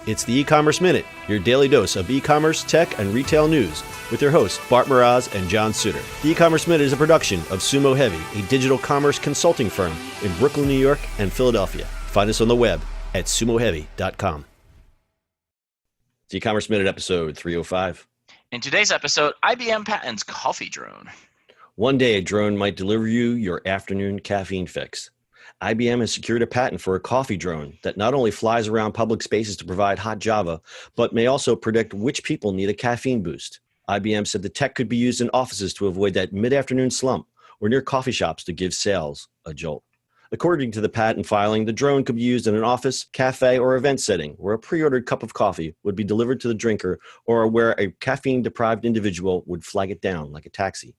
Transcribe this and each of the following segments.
It's the E-Commerce Minute, your daily dose of e-commerce, tech, and retail news with your hosts, Bart Mraz and John Suter. The E-Commerce Minute is a production of Sumo Heavy, a digital commerce consulting firm in Brooklyn, New York, and Philadelphia. Find us on the web at sumoheavy.com. The E-Commerce Minute, episode 305. In today's episode, IBM patents coffee drone. One day, a drone might deliver you your afternoon caffeine fix. IBM has secured a patent for a coffee drone that not only flies around public spaces to provide hot Java, but may also predict which people need a caffeine boost. IBM said the tech could be used in offices to avoid that mid-afternoon slump or near coffee shops to give sales a jolt. According to the patent filing, the drone could be used in an office, cafe, or event setting where a pre-ordered cup of coffee would be delivered to the drinker or where a caffeine-deprived individual would flag it down like a taxi.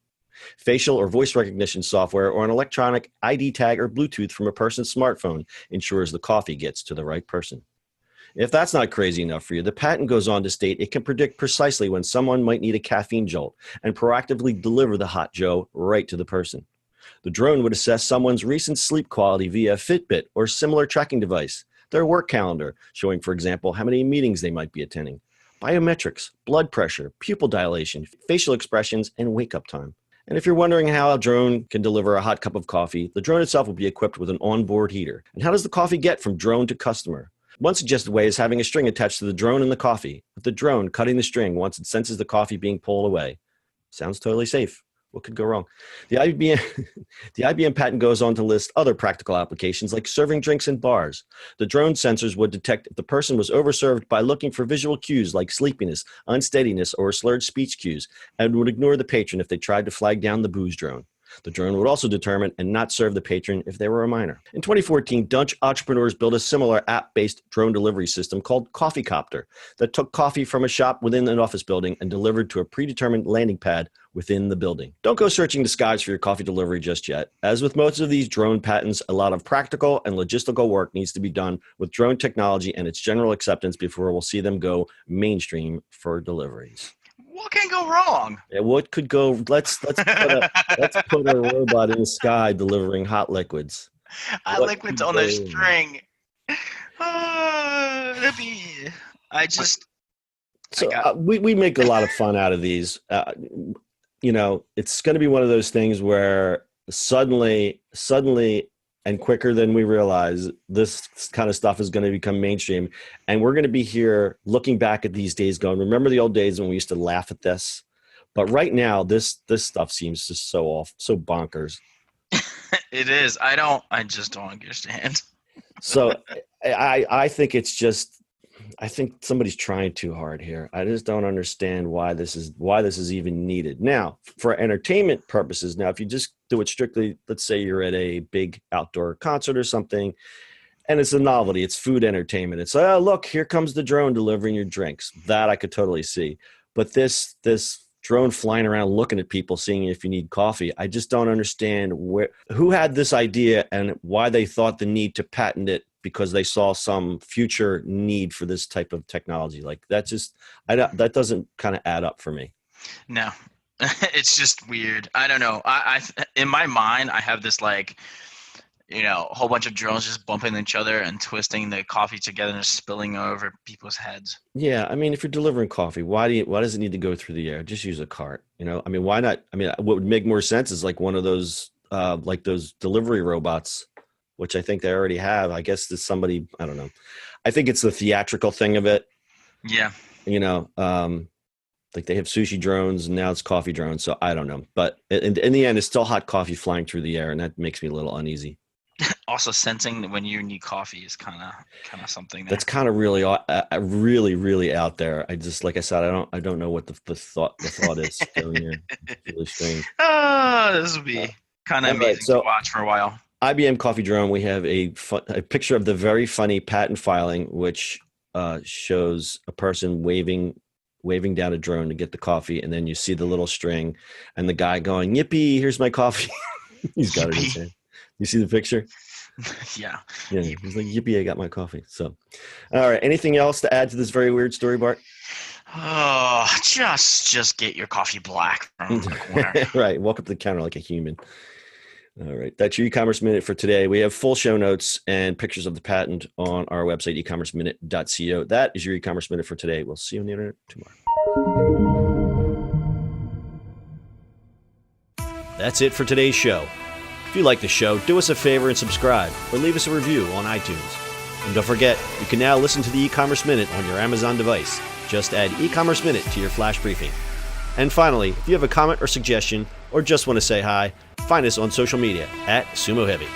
Facial or voice recognition software or an electronic ID tag or Bluetooth from a person's smartphone ensures the coffee gets to the right person. If that's not crazy enough for you, the patent goes on to state it can predict precisely when someone might need a caffeine jolt and proactively deliver the hot Joe right to the person. The drone would assess someone's recent sleep quality via Fitbit or similar tracking device, their work calendar, showing, for example, how many meetings they might be attending, biometrics, blood pressure, pupil dilation, facial expressions, and wake-up time. And if you're wondering how a drone can deliver a hot cup of coffee, the drone itself will be equipped with an onboard heater. And how does the coffee get from drone to customer? One suggested way is having a string attached to the drone and the coffee, with the drone cutting the string once it senses the coffee being pulled away. Sounds totally safe. What could go wrong? The IBM patent goes on to list other practical applications like serving drinks in bars. The drone sensors would detect if the person was overserved by looking for visual cues like sleepiness, unsteadiness, or slurred speech cues, and would ignore the patron if they tried to flag down the booze drone. The drone would also determine and not serve the patron if they were a minor. In 2014, Dutch entrepreneurs built a similar app-based drone delivery system called Coffee Copter that took coffee from a shop within an office building and delivered to a predetermined landing pad within the building. Don't go searching the skies for your coffee delivery just yet. As with most of these drone patents, a lot of practical and logistical work needs to be done with drone technology and its general acceptance before we'll see them go mainstream for deliveries. What can go wrong? Yeah, what could go? Let's put a robot in the sky delivering hot liquids. Hot liquids on a string. We make a lot of fun out of these. It's going to be one of those things where suddenly, and quicker than we realize, this kind of stuff is going to become mainstream. And we're going to be here looking back at these days going, remember the old days when we used to laugh at this? But right now, this stuff seems just so bonkers. It is. I just don't understand. So I think I think somebody's trying too hard here. I just don't understand why this is even needed. Now, for entertainment purposes, if you just do it strictly, let's say you're at a big outdoor concert or something, and it's a novelty, it's food entertainment. It's, oh, look, here comes the drone delivering your drinks. That I could totally see. But this drone flying around looking at people, seeing if you need coffee, I just don't understand who had this idea and why they thought the need to patent it because they saw some future need for this type of technology. Like that doesn't kind of add up for me. No, it's just weird. I don't know. I in my mind, I have this a whole bunch of drones just bumping each other and twisting the coffee together and spilling over people's heads. Yeah, I mean, if you're delivering coffee, why does it need to go through the air? Just use a cart. I mean, why not? I mean, what would make more sense is like one of those like those delivery robots, which I think they already have. I guess there's somebody, I don't know. I think it's the theatrical thing of it. Yeah. Like they have sushi drones and now it's coffee drones. So I don't know. But in the end, it's still hot coffee flying through the air. And that makes me a little uneasy. Also sensing when you need coffee is kind of something there. That's kind of really, really, really out there. I just, like I said, I don't know what the thought is down here. It's really strange. This will be kind of amazing to watch for a while. IBM Coffee Drone, we have a picture of the very funny patent filing, which shows a person waving down a drone to get the coffee, and then you see the little string and the guy going, yippee, here's my coffee. He's got it in his hand. You see the picture? Yeah. He's like, yippee, I got my coffee. So, all right. Anything else to add to this very weird story, Bart? Oh, just get your coffee black from the corner. Right. Walk up to the counter like a human. All right. That's your e-commerce minute for today. We have full show notes and pictures of the patent on our website, ecommerceminute.co. That is your e-commerce minute for today. We'll see you on the internet tomorrow. That's it for today's show. If you like the show, do us a favor and subscribe or leave us a review on iTunes. And don't forget, you can now listen to the e-commerce minute on your Amazon device. Just add e-commerce minute to your flash briefing. And finally, if you have a comment or suggestion or just want to say hi, find us on social media at Sumo Heavy.